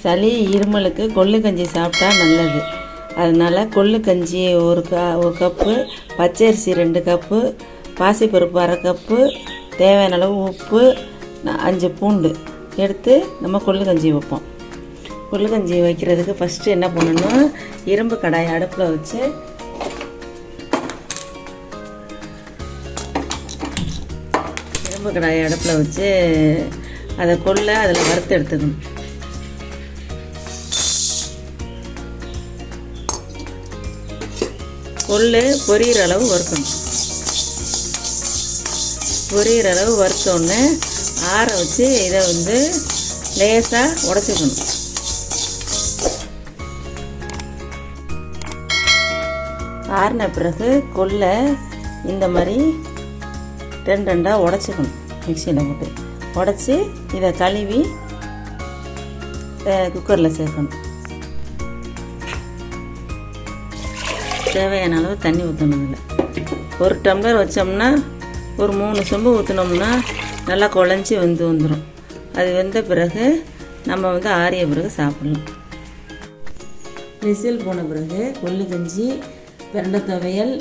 சளி இருமலுக்கு கொள்ளு கஞ்சி சாப்பிட்டா நல்லது. அதனால் கொள்ளு கஞ்சி ஒரு கப்பு, பச்சரிசி 2 கப்பு, பாசிப்பருப்பு 1/2 கப்பு, தேவையான அளவு உப்பு, 5 பூண்டு எடுத்து நம்ம கொள்ளு கஞ்சி வைப்போம். கொள்ளு கஞ்சி வைக்கிறதுக்கு ஃபஸ்ட்டு என்ன பண்ணணும், இரும்பு கடாயை அடுப்பில் வச்சு அதை கொள்ளை அதில் வறுத்து எடுத்துக்கணும். கொள்ளு பொரியிற அளவு வறுக்கணும். பொரியிற அளவு வறுத்தோடனே ஆற வச்சு இதை லேசாக உடச்சிக்கணும். ஆறின பிறகு கொள்ளை இந்த மாதிரி 2 உடச்சிக்கணும். மிக்சியில் போட்டு உடச்சி இதை கழுவி குக்கரில் சேர்க்கணும். தேவையான அளவு தண்ணி ஊற்றணும். இல்லை 1 டம்ளர் வச்சோம்னா ஒரு 3 சொம்பு ஊற்றினோம்னா நல்லா குழஞ்சி வந்துடும். அது வெந்த பிறகு நம்ம ஆறிய பிறகு சாப்பிடலாம். விசில் போன பிறகு கொள்ளு கஞ்சி, பிரண்டை துவையல்,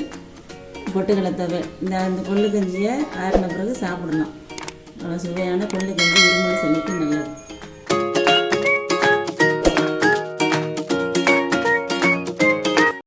பொட்டுக்கடலை துவையல், இந்த கொள்ளு கஞ்சியை ஆறின பிறகு சாப்பிடணும். சுவையான கொள்ளு கஞ்சி இருமல் சளிக்கு நல்லது.